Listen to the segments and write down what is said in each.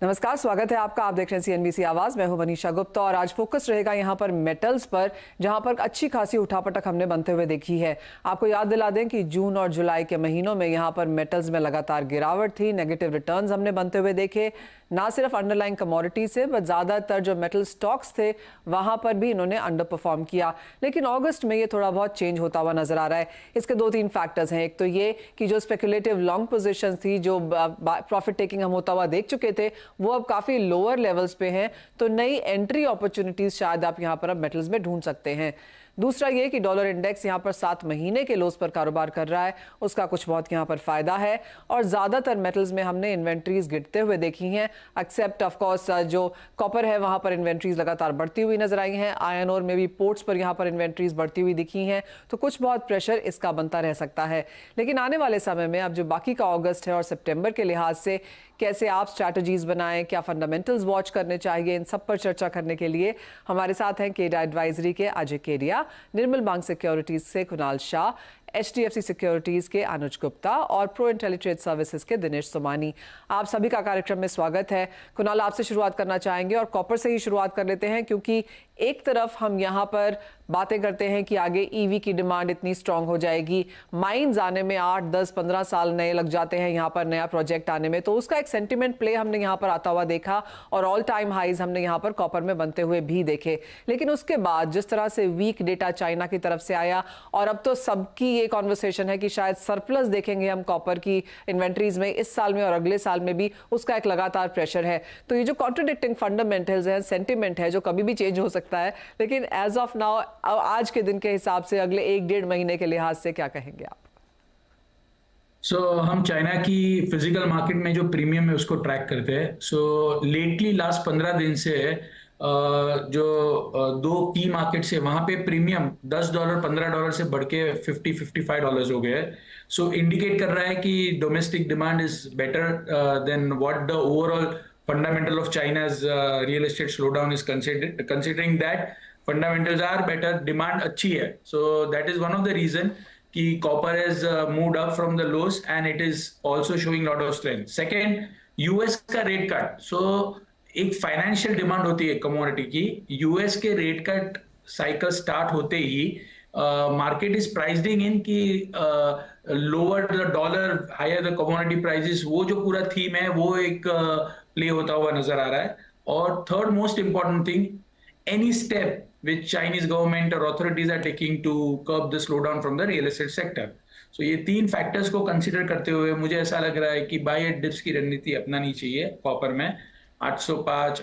नमस्कार, स्वागत है आपका। आप देख रहे हैं सीएनबीसी आवाज। मैं हूं मनीषा गुप्ता और आज फोकस रहेगा यहां पर मेटल्स पर, जहां पर अच्छी खासी उठापटक हमने बनते हुए देखी है। आपको याद दिला दें कि जून और जुलाई के महीनों में यहां पर मेटल्स में लगातार गिरावट थी, नेगेटिव रिटर्न्स हमने बनते हुए देखे, ना सिर्फ अंडरलाइंग कमोडिटी से बट ज्यादातर जो मेटल स्टॉक्स थे वहां पर भी इन्होंने अंडर परफॉर्म किया। लेकिन अगस्त में ये थोड़ा बहुत चेंज होता हुआ नजर आ रहा है। इसके दो तीन फैक्टर्स हैं। एक तो ये कि जो स्पेकुलेटिव लॉन्ग पोजीशंस थी, जो प्रॉफिट टेकिंग हम होता हुआ देख चुके थे, वो अब काफी लोअर लेवल्स पे हैं, तो नई एंट्री अपॉर्चुनिटीज शायद आप यहां पर अब मेटल्स में ढूंढ सकते हैं। दूसरा ये कि डॉलर इंडेक्स यहां पर 7 महीने के लोस पर कारोबार कर रहा है, उसका कुछ बहुत यहां पर फायदा है। और ज्यादातर मेटल्स में हमने इन्वेंट्रीज गिरते हुए देखी हैं, एक्सेप्ट ऑफ कोर्स जो कॉपर है वहां पर इन्वेंट्रीज लगातार बढ़ती हुई नजर आई हैं। आयरन ओर में भी पोर्ट्स पर यहां पर इन्वेंट्रीज बढ़ती हुई दिखी हैं, तो कुछ बहुत प्रेशर इसका बनता रह सकता है। लेकिन आने वाले समय में अब जो बाकी का अगस्त है और सितंबर के लिहाज से कैसे आप स्ट्रैटेजीज बनाएं, क्या फंडामेंटल्स वॉच करने चाहिए, इन सब पर चर्चा करने के लिए हमारे साथ हैं केडिया एडवाइजरी के अजय केडिया, निर्मल बैंक सिक्योरिटीज से कुणाल शाह, HDFC सिक्योरिटीज के अनुज गुप्ता और प्रो इंटेलिट्रेड सर्विसेज के दिनेश सोमानी। आप सभी का कार्यक्रम में स्वागत है। कुणाल, आपसे शुरुआत करना चाहेंगे और कॉपर से ही शुरुआत कर लेते हैं, क्योंकि एक तरफ हम यहाँ पर बातें करते हैं कि आगे ईवी की डिमांड इतनी स्ट्रांग हो जाएगी, माइंस आने में 8, 10, 15 साल नए लग जाते हैं यहाँ पर नया प्रोजेक्ट आने में, तो उसका एक सेंटिमेंट प्ले हमने यहाँ पर आता हुआ देखा और ऑल टाइम हाइज हमने यहाँ पर कॉपर में बनते हुए भी देखे। लेकिन उसके बाद जिस तरह से वीक डेटा चाइना की तरफ से आया और अब तो सबकी ये कॉन्वर्सेशन है कि शायद सरप्लस देखेंगे हम कॉपर की इन्वेंट्रीज में इस साल में और अगले साल में भी, उसका एक लगातार प्रेशर है। तो ये जो कॉन्ट्रडिक्टिंग फंडामेंटल्स है, सेंटिमेंट है, जो कभी भी चेंज हो सकता है, लेकिन एज ऑफ नाउ आज के दिन के हिसाब से अगले 1-1.5 महीने के लिहाज से क्या कहेंगे आप? हम चाइना की फिजिकल मार्केट में जो प्रीमियम है उसको ट्रैक करते हैं। लेटली लास्ट 15 दिन से दो की मार्केट्स है वहां पे प्रीमियम $10 $15 से बढ़ के $50-55 हो गए। इंडिकेट कर रहा है कि domestic demand is better than what the overall fundamental of China's real estate slowdown is considering that fundamentals are better, demand अच्छी है। That is one of the reason कि copper has moved up from the lows and it is also showing lot of strength. Second, US का rate cut. एक financial demand होती है commodity की। US के rate cut cycle start होते ही market is pricing in कि lower the dollar higher the commodity prices, वो जो पूरा थीम है वो एक प्ले होता हुआ नजर आ रहा है। और third most important thing, any step which Chinese government or authorities are taking to curb the slowdown from the real estate sector. ये तीन फैक्टर्स को कंसीडर करते हुए मुझे ऐसा लग रहा है कि बाय एट डिप्स की रणनीति अपनानी चाहिए कॉपर में। 805,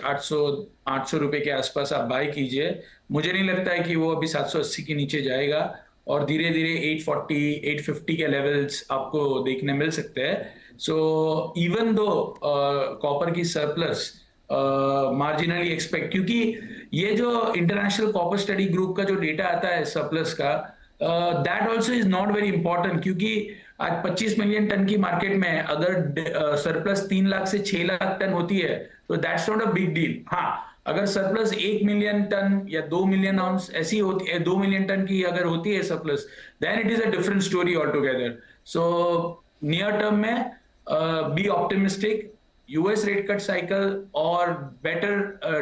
800 रुपए के आसपास आप बाय कीजिए। मुझे नहीं लगता है कि वो अभी 780 के नीचे जाएगा और धीरे धीरे 840, 850 के लेवल्स आपको देखने मिल सकते हैं। इवन दो कॉपर की सरप्लस मार्जिनली एक्सपेक्ट, क्योंकि ये जो इंटरनेशनल कॉपर स्टडी ग्रुप का जो डेटा आता है सरप्लस का, that also is not very important, क्योंकि आज 25 मिलियन टन की मार्केट में अगर सरप्लस 3 लाख से 6 लाख टन होती है तो that's not a big deal. हाँ, अगर सरप्लस 1 मिलियन टन या 2 मिलियन आउंस ऐसी होती है, 2 मिलियन टन की अगर होती है surplus, then it is a different story all together. Near term में be optimistic. US rate cut cycle or better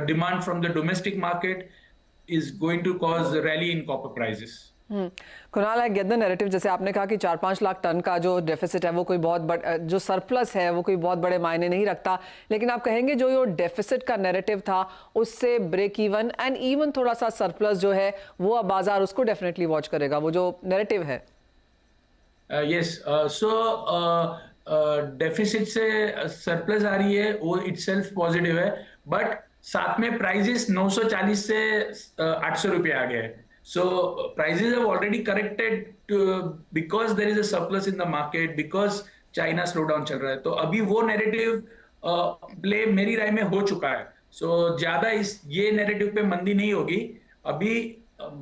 demand from the domestic market is going to cause a rally in copper prices. Kunal, I get the narrative. जैसे आपने कहा कि 4-5 lakh ton का जो deficit है वो कोई बहुत बड़ा, जो सरप्लस है वो कोई बहुत बड़े मायने नहीं रखता, लेकिन आप कहेंगे जो डेफिसिट का नैरेटिव था उससे ब्रेक इवन एंड इवन थोड़ा सा सरप्लस जो है वो अब बाजार उसको डेफिनेटली वॉच करेगा, वो जो नैरेटिव है। यस, डेफिसिट से सरप्लस आ रही है वो इटसेल्फ पॉजिटिव है, बट साथ में प्राइजेस 940 से 800 रुपये आ गए। Prices have already corrected because there is a surplus in the market, because China slow down चल रहा है। तो अभी वो नैरेटिव प्ले मेरी राय में हो चुका है। ज्यादा ये नैरेटिव पे मंदी नहीं होगी। अभी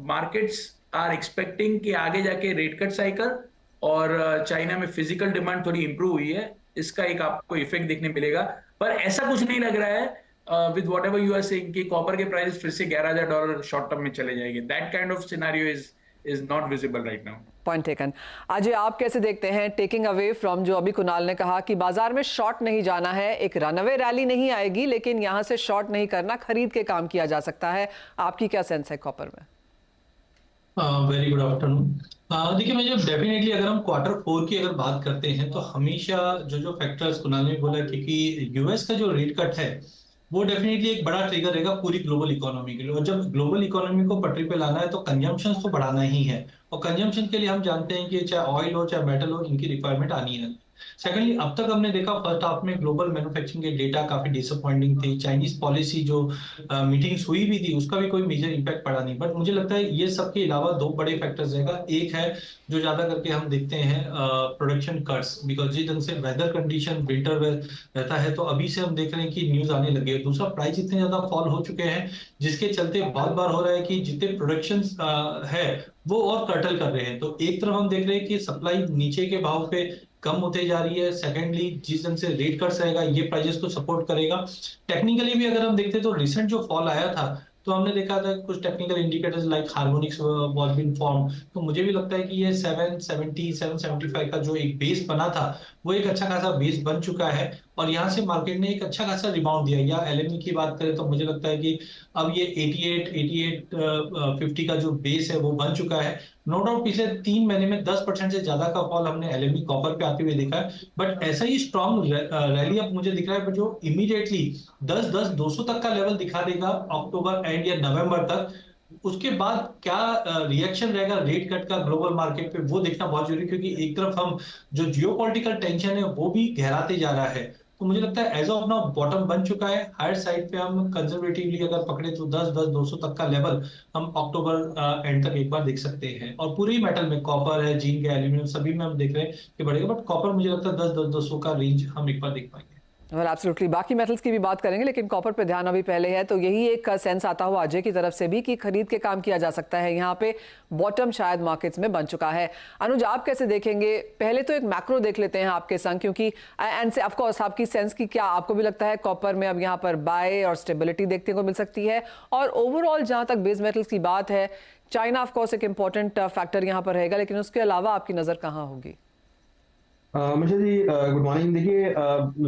मार्केट्स आर एक्सपेक्टिंग कि आगे जाके रेट कट साइकिल और चाइना में फिजिकल डिमांड थोड़ी इंप्रूव हुई है, इसका एक आपको इफेक्ट देखने मिलेगा। पर ऐसा कुछ नहीं लग रहा है with whatever you are saying कि कॉपर के प्राइस फिर से $11,000 शॉर्ट टर्म में चले जाएंगे। That kind of scenario is not visible right now. Point taken. Ajay, आप कैसे देखते हैं, टेकिंग अवे फ्रॉम जो अभी कुणाल ने कहा कि बाजार में शॉर्ट नहीं जाना है, एक रनअवे रैली नहीं आएगी, लेकिन यहां से शॉर्ट नहीं करना, खरीद के काम किया जा सकता है। आपकी क्या सेंस है कॉपर में? Very good afternoon. देखिए, मैं जब डेफिनेटली अगर हम Q4 की अगर बात करते हैं तो हमेशा जो फैक्टर्स कुणाल ने बोला कि यूएस का जो रेट कट है वो डेफिनेटली एक बड़ा ट्रिगर रहेगा पूरी ग्लोबल इकोनॉमी के लिए। और जब ग्लोबल इकोनॉमी को पटरी पे लाना है तो कंजम्पशन तो बढ़ाना ही है, और कंजम्पशन के लिए हम जानते हैं कि चाहे ऑयल हो चाहे मेटल हो, इनकी रिक्वायरमेंट आनी है। सेकेंडली, अब तक हमने देखा फर्स्ट हाफ में ग्लोबल मैन्युफैक्चरिंग के डेटा काफी डिसअपॉइंटिंग थी। चाइनीज पॉलिसी जो मीटिंग्स हुई भी थी उसका भी कोई मेजर इंपैक्ट पड़ा नहीं। बट मुझे लगता है ये सब के अलावा दो बड़े फैक्टर्स रहेगा। एक है जो ज्यादा करके हम देखते हैं प्रोडक्शन कट्स, बिकॉज जिस ढंग से वेदर कंडीशन विंटर रहता है तो अभी से हम देख रहे हैं कि न्यूज आने लगी है। दूसरा, प्राइस इतने ज्यादा फॉल हो चुके हैं जिसके चलते बार बार हो रहा है कि जितने प्रोडक्शन है वो और कर्टल कर रहे हैं। तो एक तरफ हम देख रहे हैं कि सप्लाई नीचे के भाव पे कम होते जा रही है। सेकेंडली, जिस ढंग से रेट कट्स रहेगा ये प्राइजेस को सपोर्ट करेगा। टेक्निकली भी अगर हम देखते हैं तो रिसेंट जो फॉल आया था तो हमने देखा था कुछ technical indicators like harmonics was been form. तो मुझे भी लगता है कि ये 770 775 का जो एक बेस बना था वो एक अच्छा खासा बेस बन चुका है, और यहाँ से मार्केट ने एक अच्छा खासा रिबाउंड दिया। या एलएमई की बात करें तो मुझे लगता है कि अब ये 88 50 का जो बेस है वो बन चुका है। नो डाउट पिछले 3 महीने में 10% से ज्यादा का फॉल हमने एलएमई कॉपर पे आते हुए देखा है, बट ऐसा ही स्ट्रॉन्ग रैली अब मुझे दिख रहा है जो इमीडिएटली 10-10-200 तक का लेवल दिखा देगा अक्टूबर एंड या नवंबर तक। उसके बाद क्या रिएक्शन रहेगा रेट कट का ग्लोबल मार्केट पे वो देखना बहुत जरूरी है, क्योंकि एक तरफ हम जो जियोपॉलिटिकल टेंशन है वो भी गहराते जा रहा है। तो मुझे लगता है एज ऑफ नाउ बॉटम बन चुका है। हायर साइड पे हम कंजर्वेटिवली अगर पकड़े तो 10-10-200 तक का लेवल हम अक्टूबर एंड तक एक बार देख सकते हैं। और पूरे ही मेटल में कॉपर है, जिंक है, एल्यूमिनियम सभी में हम देख रहे हैं कि बढ़ेगा, बट कॉपर मुझे लगता है 10-10-200 का रेंज हम एक बार देख पाएंगे। वेल एब्सोल्युटली, बाकी मेटल्स की भी बात करेंगे, लेकिन कॉपर पे ध्यान अभी पहले है। तो यही एक सेंस आता हुआ अजय की तरफ से भी कि खरीद के काम किया जा सकता है, यहाँ पे बॉटम शायद मार्केट्स में बन चुका है। अनुज, आप कैसे देखेंगे? पहले तो एक मैक्रो देख लेते हैं आपके संग, क्योंकि एंड से ऑफ कोर्स आपकी सेंस की क्या आपको भी लगता है कॉपर में अब यहाँ पर बाय और स्टेबिलिटी देखने को मिल सकती है? और ओवरऑल जहाँ तक बेस मेटल्स की बात है, चाइना ऑफ कोर्स एक इंपॉर्टेंट फैक्टर यहाँ पर रहेगा, लेकिन उसके अलावा आपकी नजर कहाँ होगी? मुझे जी गुड मॉर्निंग। देखिए,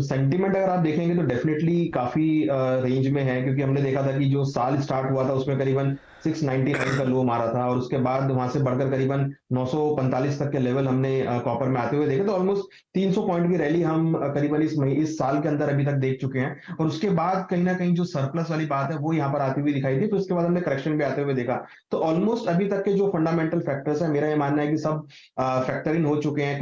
सेंटीमेंट अगर आप देखेंगे तो डेफिनेटली काफी रेंज में है, क्योंकि हमने देखा था कि जो साल स्टार्ट हुआ था उसमें करीबन 699 का लो मारा था, और उसके बाद वहां से बढ़कर करीबन 945 तक के लेवल हमने कॉपर में आते हुए देखे। तो ऑलमोस्ट 300 पॉइंट की रैली हम करीबन इस साल के अंदर अभी तक देख चुके हैं। और उसके बाद कहीं ना कहीं जो सरप्लस वाली बात है वो यहाँ पर आती हुई दिखाई दी, फिर उसके बाद हमने करेक्शन भी आते हुए देखा। तो ऑलमोस्ट अभी तक के जो फंडामेंटल फैक्टर्स है, मेरा ये मानना है कि सब फैक्टर इन हो चुके हैं।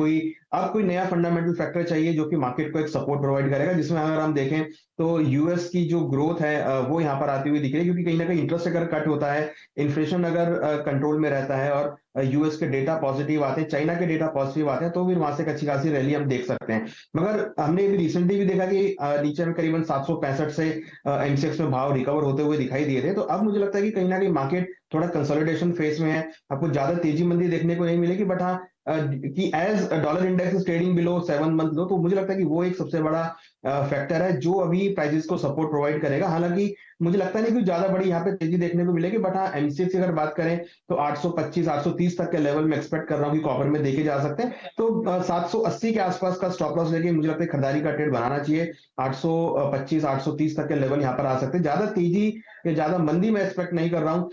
अब कोई नया फंडामेंटल फैक्टर चाहिए जो कि मार्केट को एक सपोर्ट प्रोवाइड करेगा, जिसमें अगर हम देखें तो यूएस की जो ग्रोथ है वो यहाँ पर आती हुई दिख रही है, क्योंकि कहीं ना कहीं इंटरेस्ट अगर कट होता है, इन्फ्लेशन अगर कंट्रोल में रहता है और यूएस के डेटा पॉजिटिव आते हैं, चाइना के डेटा पॉजिटिव आते हैं, तो फिर वहां से एक अच्छी खासी रैली हम देख सकते हैं। मगर हमने भी रिसेंटली भी देखा कि नीचे में करीबन 765 से एमसीएक्स में भाव रिकवर होते हुए दिखाई दिए थे। तो अब मुझे लगता है कि कहीं ना कहीं मार्केट थोड़ा कंसोलिडेशन फेज में है। आपको ज्यादा तेजी मंदी देखने को नहीं मिलेगी, बट हाँ कि as dollar index is trading below 7 month low, तो मुझे लगता है कि वो एक सबसे बड़ा फैक्टर है जो अभी प्राइसेस को सपोर्ट प्रोवाइड करेगा। हालांकि मुझे लगता नहीं कि ज्यादा बड़ी यहाँ पे तेजी देखने को मिलेगी, बट हाँ एमसीएक्स की अगर बात करें तो 825 830 तक के लेवल में एक्सपेक्ट कर रहा हूँ कि कॉपर में देखे जा सकते हैं। तो 780 के आसपास का स्टॉप लॉस लेके मुझे लगता है खरीदारी का ट्रेड बनाना चाहिए। 825 830 तक के लेवल यहाँ पर आ सकते हैं। ज्यादा तेजी या ज्यादा मंदी में एक्सपेक्ट नहीं कर रहा हूँ।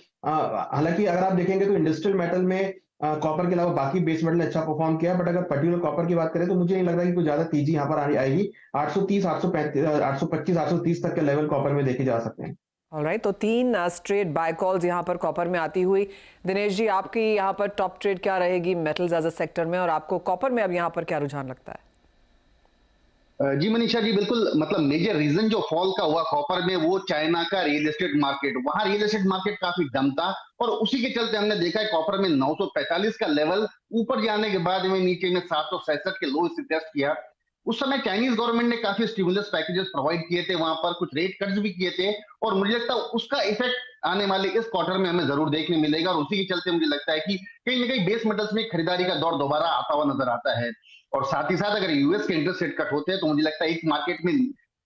हालांकि अगर आप देखेंगे तो इंडस्ट्रियल मेटल में कॉपर के अलावा बाकी बेस मेटल ने अच्छा परफॉर्म किया, बट अगर पर्टिकुलर कॉपर की बात करें तो मुझे नहीं लग रहा कि कोई ज्यादा तेजी यहाँ पर आएगी। 830 825 830 तक के लेवल कॉपर में देखे जा सकते हैं। ऑलराइट, तो 3 स्ट्रेट बाय कॉल्स यहाँ पर कॉपर में आती हुई। दिनेश जी, आपकी यहाँ पर टॉप ट्रेड क्या रहेगी मेटल्स एज अ सेक्टर में, और आपको कॉपर में अब यहाँ पर क्या रुझान लगता है? जी मनीषा जी, बिल्कुल। मतलब मेजर रीजन जो फॉल का हुआ कॉपर में वो चाइना का रियल एस्टेट मार्केट, वहां रियल एस्टेट मार्केट काफी डम था, और उसी के चलते हमने देखा है कॉपर में 945 का लेवल ऊपर जाने के बाद में नीचे में 767 के लो से टेस्ट किया। उस समय चाइनीज गवर्नमेंट ने काफी स्टिमुलस पैकेजेस प्रोवाइड किए थे, वहां पर कुछ रेट कट्स भी किए थे, और मुझे लगता है उसका इफेक्ट आने वाले इस क्वार्टर में हमें जरूर देखने मिलेगा। और उसी के चलते मुझे लगता है कि कहीं ना कहीं बेस मेटल्स में खरीदारी का दौर दोबारा आता हुआ नजर आता है। और साथ ही साथ अगर यूएस के इंटरेस्ट रेट कट होते हैं तो मुझे लगता है एक मार्केट में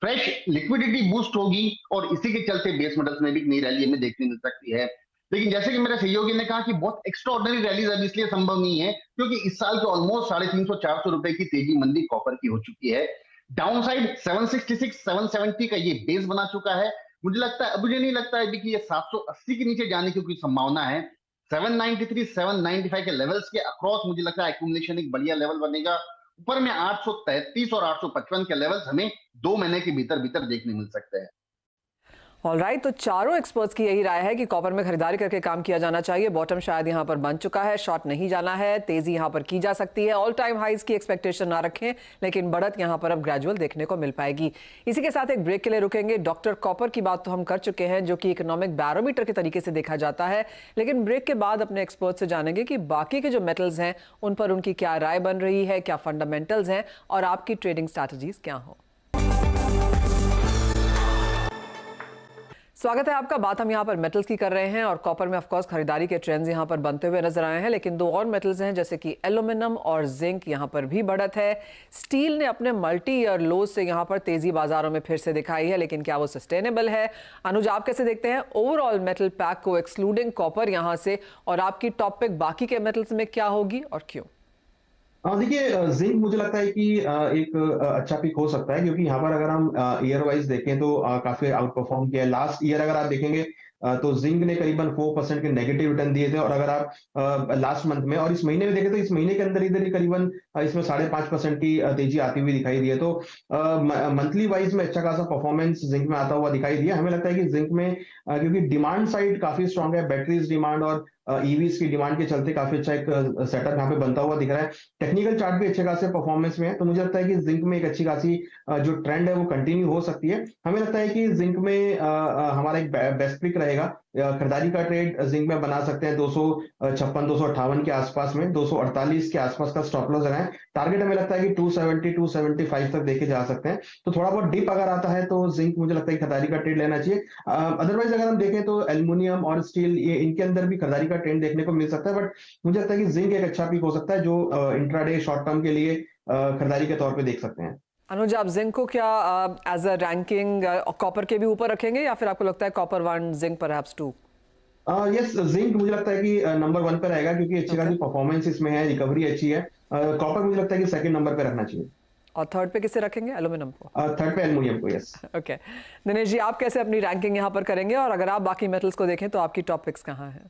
फ्रेश लिक्विडिटी बूस्ट होगी, और इसी के चलते बेस मेटल्स में भी नई रैली हमें देखने मिल सकती है। लेकिन जैसे कि मेरे सहयोगी ने कहा कि बहुत एक्स्ट्राऑर्डिनरी रैलीज अब इसलिए संभव नहीं है क्योंकि इस साल के ऑलमोस्ट 350-400 रुपए की तेजी मंदी कॉपर की हो चुकी है। डाउन साइड 766 770 का ये बेस बना चुका है। मुझे नहीं लगता है कि ये 780 के नीचे जाने की कोई संभावना है। 793 795 के लेवल्स के अक्रॉस मुझे लगता है एक्यूमुलेशन एक बढ़िया लेवल बनेगा। ऊपर में 833 और 855 के लेवल्स हमें 2 महीने के भीतर भीतर देखने मिल सकते हैं। ऑलराइट, तो चारों एक्सपर्ट्स की यही राय है कि कॉपर में खरीदारी करके काम किया जाना चाहिए। बॉटम शायद यहां पर बन चुका है, शॉर्ट नहीं जाना है, तेजी यहां पर की जा सकती है। ऑल टाइम हाइज की एक्सपेक्टेशन ना रखें, लेकिन बढ़त यहां पर अब ग्रेजुअल देखने को मिल पाएगी। इसी के साथ एक ब्रेक के लिए रुकेंगे। डॉक्टर कॉपर की बात तो हम कर चुके हैं, जो कि इकोनॉमिक बैरोमीटर के तरीके से देखा जाता है, लेकिन ब्रेक के बाद अपने एक्सपर्ट से जानेंगे कि बाकी के जो मेटल्स हैं उन पर उनकी क्या राय बन रही है, क्या फंडामेंटल्स हैं और आपकी ट्रेडिंग स्ट्रैटेजीज क्या हो। स्वागत है आपका। बात हम यहाँ पर मेटल्स की कर रहे हैं और कॉपर में ऑफकोर्स खरीदारी के ट्रेंड्स यहाँ पर बनते हुए नजर आए हैं, लेकिन दो और मेटल्स हैं जैसे कि एल्यूमिनियम और जिंक, यहाँ पर भी बढ़त है। स्टील ने अपने मल्टी ईयर लोज से यहाँ पर तेजी बाजारों में फिर से दिखाई है, लेकिन क्या वो सस्टेनेबल है? अनुज, आप कैसे देखते हैं ओवरऑल मेटल पैक को एक्सक्लूडिंग कॉपर यहाँ से, और आपकी टॉप पिक बाकी के मेटल्स में क्या होगी और क्यों? देखिए, जिंक मुझे लगता है कि एक अच्छा पिक हो सकता है, क्योंकि यहाँ पर अगर हम ईयर वाइज देखें तो काफी आउट परफॉर्म किया है। लास्ट ईयर अगर आप देखेंगे तो जिंक ने करीबन 4% के नेगेटिव रिटर्न दिए थे, और अगर आप लास्ट मंथ में और इस महीने में देखें तो इस महीने के अंदर इधर ही करीबन इसमें 5.5% की तेजी आती हुई दिखाई दी है। तो मंथली वाइज में अच्छा खासा परफॉर्मेंस जिंक में आता हुआ दिखाई दिया। हमें लगता है कि जिंक में क्योंकि डिमांड साइड काफी स्ट्रांग है, बैटरीज डिमांड और ईवीज की डिमांड के चलते काफी अच्छा एक सेटअप यहाँ पे बनता हुआ दिख रहा है। टेक्निकल चार्ट भी अच्छे खासे परफॉर्मेंस में है, तो मुझे लगता है कि जिंक में एक अच्छी खासी जो ट्रेंड है वो कंटिन्यू हो सकती है। हमें लगता है कि जिंक में हमारा एक बेस्ट पिक रहेगा। खरीदारी का ट्रेड जिंक में बना सकते हैं 256 258 के आसपास में, 248 के आसपास का स्टॉप लॉस लगाएं। टारगेट हमें लगता है कि 270 275 तक देखे जा सकते हैं। तो थोड़ा बहुत डिप अगर आता है तो जिंक मुझे लगता है कि खरीदारी का ट्रेड लेना चाहिए। अदरवाइज अगर हम देखें तो एल्युमिनियम और स्टील, ये इनके अंदर भी खरीदारी का ट्रेंड देखने को मिल सकता है, बट मुझे लगता है कि जिंक एक अच्छा पिक हो सकता है जो इंट्राडे शॉर्ट टर्म के लिए खरीदारी के तौर पे देख सकते हैं। अनुज, आप जिंक को क्या एज अ रैंकिंग कॉपर के भी ऊपर रखेंगे, या फिर आपको लगता है copper 1 zinc perhaps 2? Yes, zinc मुझे लगता है कि नंबर 1 पे रहेगा, क्योंकि अच्छी खासी परफॉर्मेंस इसमें है, रिकवरी अच्छी है। कॉपर मुझे लगता है कि सेकंड नंबर पे रखना चाहिए। और थर्ड पे किसे रखेंगे? एल्यूमिनियम को? थर्ड पे एल्युमिनियम को। यस। ओके दिनेश जी, आप कैसे अपनी रैंकिंग यहाँ पर करेंगे, और अगर आप बाकी मेटल्स को देखें तो आपकी टॉप पिक्स कहाँ हैं?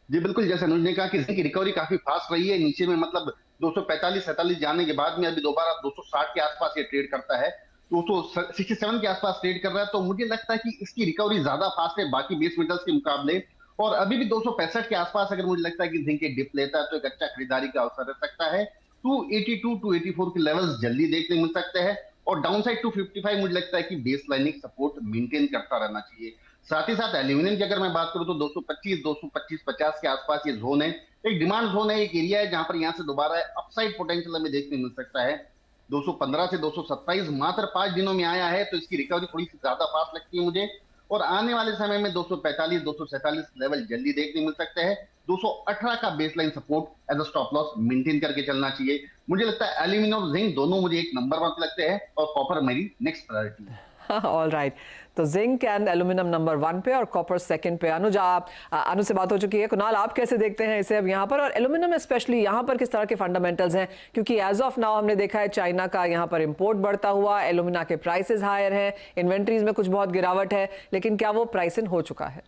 जी बिल्कुल, जैसे अनुज ने कहा कि जिंक की रिकवरी काफी फास्ट रही है। नीचे में मतलब 245-47 जाने के बाद में अभी दोबारा 260 के आसपास ये ट्रेड करता है, 267 के आसपास ट्रेड कर रहा है। तो मुझे लगता है कि इसकी रिकवरी ज्यादा फास्ट है बाकी बेस मेटल्स के मुकाबले, और अभी भी 265 के आसपास अगर मुझे लगता है कि जिंक एक डिप लेता है तो एक अच्छा खरीदारी का अवसर रह सकता है। 282 284 के लेवल्स जल्दी देखने मिल सकते हैं, और डाउन साइड 255 मुझे लगता है कि बेस लाइन सपोर्ट मेंटेन करता रहना चाहिए। साथ ही साथ एल्यूमिनियम की अगर मैं बात करूं तो 225-225-50 के आसपास ये जोन है, एक डिमांड जोन है, एक एरिया है जहां पर यहां से दोबारा अपसाइड पोटेंशियल हमें देखने मिल सकता है। 215 से 227 मात्र 5 दिनों में आया है, तो इसकी रिकवरी थोड़ी सी ज्यादा फास्ट लगती है मुझे, और आने वाले समय में 245 247 लेवल जल्दी देखने मिल सकते हैं। 218 का baseline support as a stop loss maintain करके चलना चाहिए। मुझे लगता है एल्यूमिनियम और जिंक दोनों मुझे एक नंबर 1 लगते हैं, और कॉपर मेरी नेक्स्ट प्रायोरिटी है। ऑल राइट, तो जिंक एंड एल्यूमिनियम नंबर 1 पे और कॉपर सेकंड पे। अनुज, अनु से बात हो चुकी है, कुणाल आप कैसे देखते हैं इसे अब यहाँ पर, और एल्यूमिनियम स्पेशली यहाँ पर किस तरह के फंडामेंटल्स हैं? क्योंकि एज ऑफ नाउ हमने देखा है चाइना का यहाँ पर इंपोर्ट बढ़ता हुआ, एल्यूमिना के प्राइसेस हायर हैं, इन्वेंट्रीज में कुछ बहुत गिरावट है, लेकिन क्या वो प्राइस इन हो चुका है?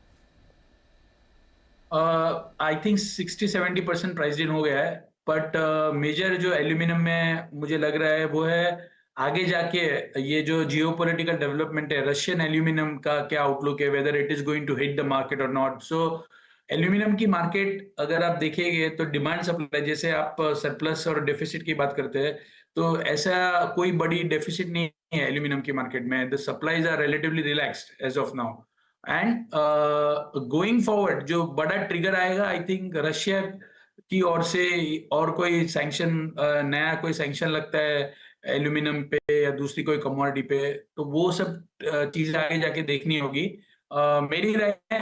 आई थिंक 60-70% प्राइस इन हो गया है, बट मेजर जो एल्यूमिनियम में मुझे लग रहा है वो है आगे जाके ये जो जियोपॉलिटिकल डेवलपमेंट है, रशियन एल्यूमिनियम का क्या आउटलुक है, whether it is going to hit the market और नॉट। सो एल्यूमिनियम की मार्केट अगर आप देखेंगे तो डिमांड सप्लाई, जैसे आप सरप्लस और डेफिसिट की बात करते हैं, तो ऐसा कोई बड़ी डेफिसिट नहीं है एल्यूमिनियम की मार्केट में। The supplies are relatively relaxed as of now, and going forward जो बड़ा ट्रिगर आएगा आई थिंक रशिया की ओर से, और कोई सैंक्शन, नया कोई सैंक्शन लगता है एल्यूमिनियम पे या दूसरी कोई कमोडिटी पे, तो वो सब चीजें आगे जाके देखनी होगी। मेरी राय है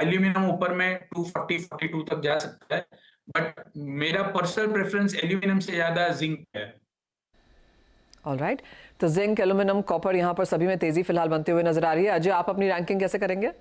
एल्यूमिनियम ऊपर में 240-42 तक जा सकता है, बट मेरा पर्सनल प्रेफरेंस एल्यूमिनियम से ज्यादा जिंक है। ऑलराइट, तो जिंक, एल्यूमिनियम, कॉपर यहाँ पर सभी में तेजी फिलहाल बनते हुए नजर आ रही है। अजय, आप अपनी रैंकिंग कैसे करेंगे?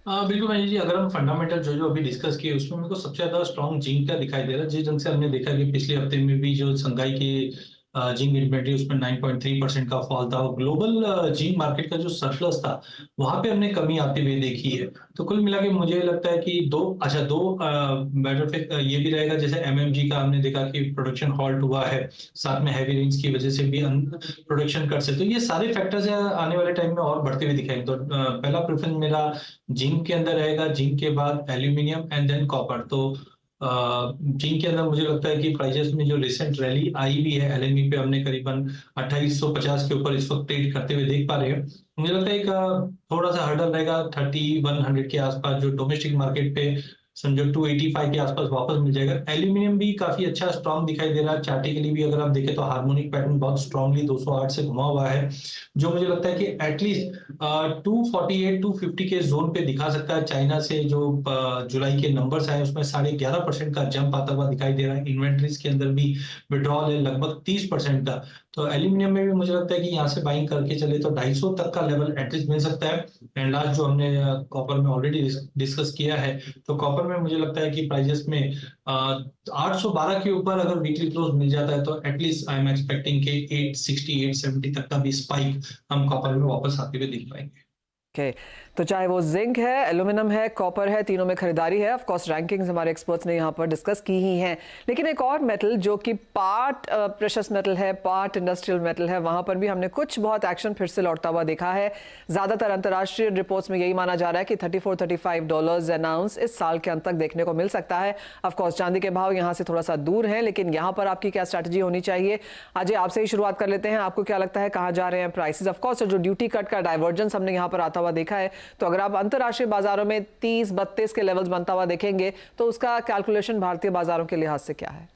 बिल्कुल मनीष जी, अगर हम फंडामेंटल जो जो अभी डिस्कस किए उसमें मेरे को सबसे ज्यादा स्ट्रॉन्ग जिंक का दिखाई दे रहा है। जिस ढंग से हमने देखा कि पिछले हफ्ते में भी जो संघाई की जिंक इन्वेंटरी उसमें 9.3% का फॉल था और ग्लोबल जिंक मार्केट का जो सरप्लस था वहां पे हमने कमी आती हुई देखी है। तो कुल मिला के मुझे लगता है कि दो मैटर फैक्ट ये भी रहेगा, जैसे एमएमजी का हमने देखा कि प्रोडक्शन हॉल्ट हुआ है, साथ में हैवी रेन्स की वजह से भी प्रोडक्शन कट से, तो ये सारे फैक्टर्स आने वाले टाइम में और बढ़ते हुए दिखाएंगे। तो पहला प्रेफरेंस मेरा जिंक के अंदर रहेगा, जिंक के बाद एल्यूमिनियम एंड देन कॉपर। तो जिंक के अंदर मुझे लगता है कि प्राइसेस में जो रिसेंट रैली आई भी है, एलएमई पे हमने करीबन 2850 के ऊपर इस वक्त ट्रेड करते हुए देख पा रहे हैं। मुझे लगता है एक थोड़ा सा हर्डल रहेगा 3100 के आसपास, जो डोमेस्टिक मार्केट पे समझो 285 के आसपास वापस मिल जाएगा। एल्यूमिनियम भी काफी अच्छा स्ट्रॉन्ग दिखाई दे रहा है। चार्टिकली भी अगर आप देखें तो हार्मोनिक पैटर्न बहुत स्ट्रांगली 208 से घुमा हुआ है, जो मुझे लगता है कि एटलीस्ट 248 250 के जोन पे दिखा सकता है। चाइना से जो जुलाई के नंबर्स आए उसमें 11.5% का जंप आता हुआ दिखाई दे रहा है। इन्वेंट्रीज के अंदर भी विड्रॉल है लगभग 30% का। तो एल्यूमिनियम में भी मुझे लगता है कि यहाँ से बाइंग करके चले तो 250 तक का लेवल एटलीस्ट मिल सकता है। एंड लास्ट जो हमने कॉपर में ऑलरेडी डिस्कस किया है, तो कॉपर में मुझे लगता है कि प्राइजेस में 812 के ऊपर अगर वीकली क्लोज मिल जाता है तो एटलीस्ट आई एम एक्सपेक्टिंग कि 860 870 तक का भी स्पाइक हम कॉपर में वापस आते हुए देख पाएंगे। ओके, तो चाहे वो जिंक है, एल्यूमिनियम है, कॉपर है, तीनों में खरीदारी है। ऑफ कोर्स रैंकिंग्स हमारे एक्सपर्ट्स ने यहाँ पर डिस्कस की ही हैं, लेकिन एक और मेटल जो कि पार्ट प्रेशस मेटल है, पार्ट इंडस्ट्रियल मेटल है, वहां पर भी हमने कुछ बहुत एक्शन फिर से लौटता हुआ देखा है। ज्यादातर अंतर्राष्ट्रीय रिपोर्ट्स में यही माना जा रहा है कि $34-35 एन आउंस इस साल के अंत तक देखने को मिल सकता है। ऑफ कोर्स चांदी के भाव यहाँ से थोड़ा सा दूर हैं, लेकिन यहाँ पर आपकी क्या स्ट्रैटेजी होनी चाहिए? अजय, आपसे ही शुरुआत कर लेते हैं। आपको क्या लगता है कहाँ जा रहे हैं प्राइसेस? ऑफ कोर्स जो ड्यूटी कट का डाइवर्जेंस हमने यहाँ पर आता हुआ देखा है, तो अगर आप अंतर्राष्ट्रीय बाजारों में 30-32 के लेवल्स बनता हुआ देखेंगे तो उसका कैलकुलेशन भारतीय बाजारों के लिहाज से क्या है?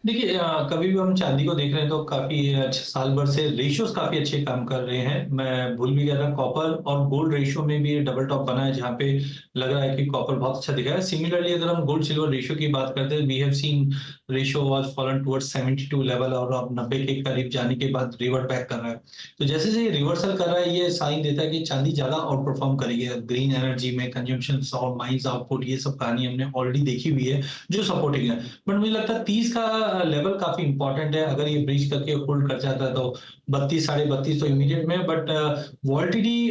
देखिए, कभी भी हम चांदी को देख रहे हैं तो काफी साल भर से रेशियोज काफी अच्छे काम कर रहे हैं। मैं भूल भी गया था, कॉपर और गोल्ड रेशियो में भी डबल टॉप बना है, जहां पे लग रहा है कि कॉपर बहुत अच्छा दिखा है। सिमिलरली अगर हम गोल्ड सिल्वर रेशियो की बात करते हैं, we have seen ratio was fallen towards 72 level और अब 90 के करीब जाने के बाद रिवर्ट बैक कर रहा है। तो जैसे से ये रिवर्सल कर रहा है, ये साइन देता है कि चांदी ज्यादा आउट परफॉर्म करेगी। ग्रीन एनर्जी में कंजम्पशन और माइंस आउटपुट, ये सब कहानी हमने ऑलरेडी देखी हुई है जो सपोर्टिंग है। बट मुझे लगता है 30 का लेवल काफी इंपॉर्टेंट है। अगर ये ब्रीच करके होल्ड कर जाता है तो 32 32.5 तो इमीडिएट में, बट वॉल्टिटी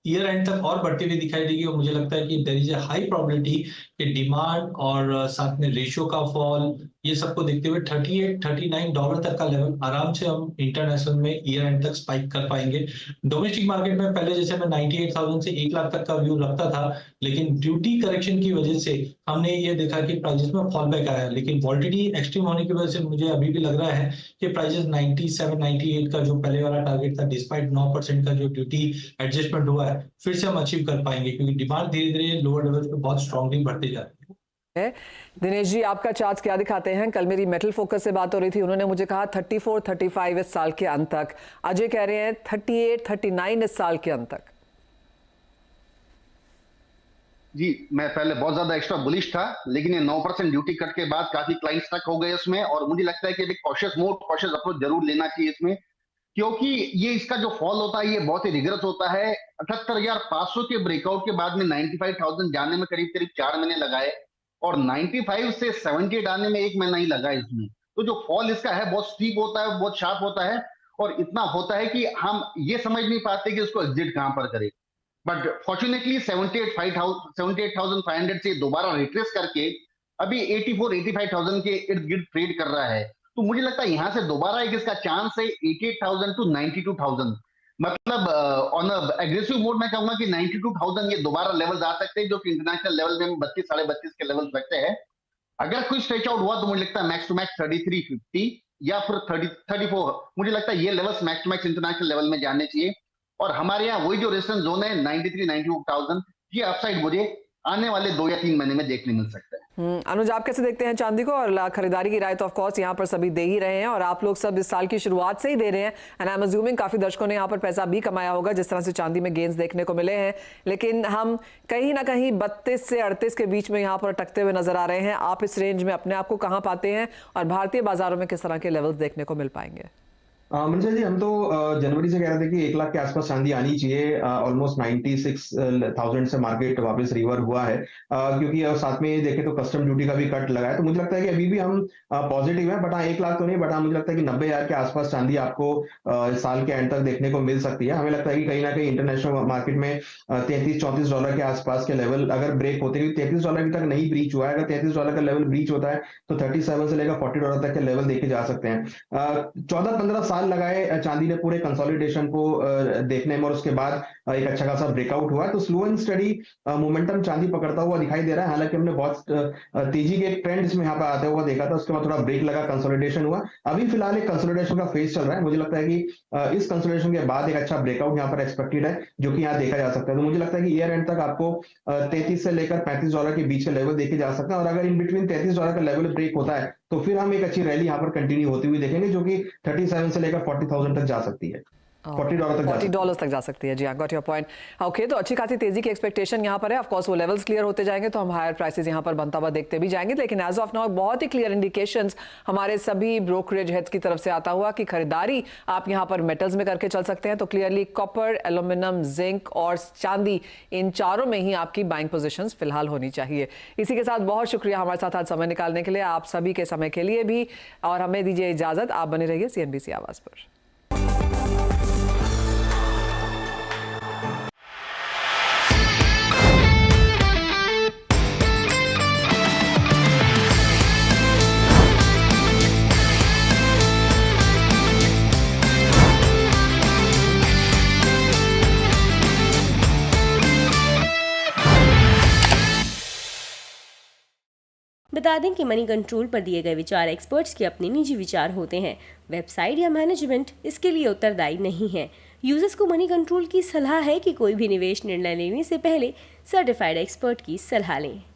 ईयर एंड तक और बढ़ती हुई दिखाई देगी। और मुझे लगता है कि there is a high probability कि डिमांड और साथ में रेशियो का फॉल, ये सबको देखते हुए $38-39 तक का लेवल आराम से हम इंटरनेशनल में ईयर एंड तक स्पाइक कर पाएंगे। डोमेस्टिक मार्केट में पहले जैसे मैं 98,000 से 1 लाख तक का व्यू रखता था, लेकिन ड्यूटी करेक्शन की वजह से हमने ये देखा कि प्राइजेस में फॉल बैक आया। लेकिन वॉल्टिटी एक्सट्रीम होने की वजह से मुझे अभी भी लग रहा है कि प्राइजेस 97-98 का जो पहले वाला टारगेट था, डिस्पाइट 9% का जो ड्यूटी एडजस्टमेंट हुआ है, फिर से हम अचीव कर पाएंगे, क्योंकि डिमांड धीरे धीरे लोअर लेवल पे बहुत स्ट्रांगली बढ़ते जा रही है। दिनेश जी, आपका चार्ट क्या दिखाते हैं? कल मेरी मेटल फोकस से बात हो रही थी, उन्होंने मुझे कहा 34-35 इस साल के अंत तक। अजय कह रहे हैं 38-39 इस साल के अंत तक। जी, मैं पहले बहुत ज्यादा एक्स्ट्रा बुलिश था, लेकिन ये 9% ड्यूटी कट के बाद काफी क्लाइंट्स तक हो गए उसमें, और मुझे लगता है कि एक कॉशियस मोड, कॉशियस अप्रोच जरूर लेना चाहिए इसमें, क्योंकि ये इसका जो फॉल होता है ये बहुत ही रिगरस होता है। 78,500 के ब्रेकआउट के बाद में 95,000 जाने में करीब करीब 4 महीने लगाए, और 95 से 78 आने में 1 महीना ही लगा इसमें। तो जो फॉल इसका है बहुत स्टीप होता है, बहुत शार्प होता है, और इतना होता है कि हम ये समझ नहीं पाते कि उसको एग्जिट कहां पर करें। बट फॉर्चुनेटली 78,500 से दोबारा रिट्रेस करके अभी 84-85,000 के इर्द गिर्द ट्रेड कर रहा है। तो मुझे लगता है यहां से दोबारा एक इसका चांस है 88,000 to 92,000। मतलब ऑन एग्रेसिव मोड मैं कहूंगा कि 92,000 ये दोबारा लेवल आ सकते हैं, जो कि इंटरनेशनल लेवल में 32-32.5 के लेवल रखते हैं। अगर कोई स्ट्रेच आउट हुआ तो मुझे लगता है मैक्स टू मैक्स 3350 या फिर 34, मुझे लगता है ये levels max to max international level में जाने चाहिए। और हमारे यहाँ वही जो रेजिस्टेंस जोन है 93-92,000, ये अपसाइड मुझे आने वाले 2 या 3 महीने में देखने मिल सकता है। अनुज, आप कैसे देखते हैं चांदी को? और खरीदारी की राय तो ऑफ कोर्स यहाँ पर सभी दे ही रहे हैं, और आप लोग सब इस साल की शुरुआत से ही दे रहे हैं, एंड आई एम अज्यूमिंग काफी दर्शकों ने यहाँ पर पैसा भी कमाया होगा जिस तरह से चांदी में गेंस देखने को मिले हैं। लेकिन हम कहीं ना कहीं 32 से 38 के बीच में यहाँ पर अटकते हुए नजर आ रहे हैं। आप इस रेंज में अपने आप को कहाँ पाते हैं, और भारतीय बाजारों में किस तरह के लेवल्स देखने को मिल पाएंगे? मनीषा जी, हम तो जनवरी से कह रहे थे कि 1 लाख के आसपास चांदी आनी चाहिए। ऑलमोस्ट 96,000 से मार्केट वापस रिवर हुआ है, क्योंकि साथ में देखें तो कस्टम ड्यूटी का भी कट लगा है। तो मुझे लगता है कि अभी भी हम पॉजिटिव है, बट हाँ 1 लाख तो नहीं, बट हाँ मुझे लगता है कि 90,000 के आसपास चांदी आपको इस साल के एंड तक देखने को मिल सकती है। हमें लगता है कि कहीं ना कहीं इंटरनेशनल मार्केट में $33-34 के आसपास के लेवल अगर ब्रेक होते हैं, $33 अभी तक नहीं ब्रीच हुआ है। अगर $33 का लेवल ब्रीच होता है तो 37 से लेकर $40 तक के लेवल देखे जा सकते हैं। 14-15 साल लगाए चांदी ने पूरे कंसोलिडेशन को देखने में, और उसके बाद एक अच्छा खासा ब्रेकआउट हुआ। तो स्लो एंड स्टडी मोमेंटम चांदी पकड़ता हुआ दिखाई दे रहा है। हालांकि हमने बहुत तेजी के एक ट्रेंड इसमें यहाँ पर आते हुआ देखा था, उसके बाद थोड़ा ब्रेक लगा, कंसोलिडेशन हुआ। अभी फिलहाल एक कंसोलिडेशन का फेज चल रहा है। मुझे लगता है कि इस कंसोलिडेशन के बाद एक अच्छा ब्रेकआउट यहाँ पर एक्सपेक्टेड है, जो कि यहाँ देखा जा सकता है। तो मुझे लगता है कि ईयर एंड तक आपको 33 से लेकर $35 के बीच के लेवल देखे जा सकते हैं, और अगर इन बिटवीन $33 का लेवल ब्रेक होता है तो फिर हम एक अच्छी रैली यहाँ पर कंटिन्यू होती हुई देखेंगे, जो कि 37 से लेकर 40,000 तक जा सकती है। $40 तक जा सकती है। जी हाँ, गॉट योर पॉइंट। ओके, तो अच्छी खासी तेजी की एक्सपेक्टेशन यहाँ पर है। ऑफ कोर्स वो लेवल्स क्लियर होते जाएंगे तो हम हायर प्राइसेस यहाँ पर बनता हुआ देखते भी जाएंगे, लेकिन एज ऑफ नाउ बहुत ही क्लियर इंडिकेशंस हमारे सभी ब्रोकरेज हेड्स की तरफ से आता हुआ कि खरीदारी आप यहाँ पर मेटल्स में करके चल सकते हैं। तो क्लियरली कॉपर, एल्यूमिनियम, जिंक और चांदी, इन चारों में ही आपकी बाइंग पोजीशंस फिलहाल होनी चाहिए। इसी के साथ बहुत शुक्रिया हमारे साथ आज समय निकालने के लिए, आप सभी के समय के लिए भी, और हमें दीजिए इजाजत। आप बने रहिए CNBC आवाज पर। बता दें कि मनी कंट्रोल पर दिए गए विचार एक्सपर्ट्स के अपने निजी विचार होते हैं। वेबसाइट या मैनेजमेंट इसके लिए उत्तरदायी नहीं है। यूजर्स को मनी कंट्रोल की सलाह है कि कोई भी निवेश निर्णय लेने से पहले सर्टिफाइड एक्सपर्ट की सलाह लें।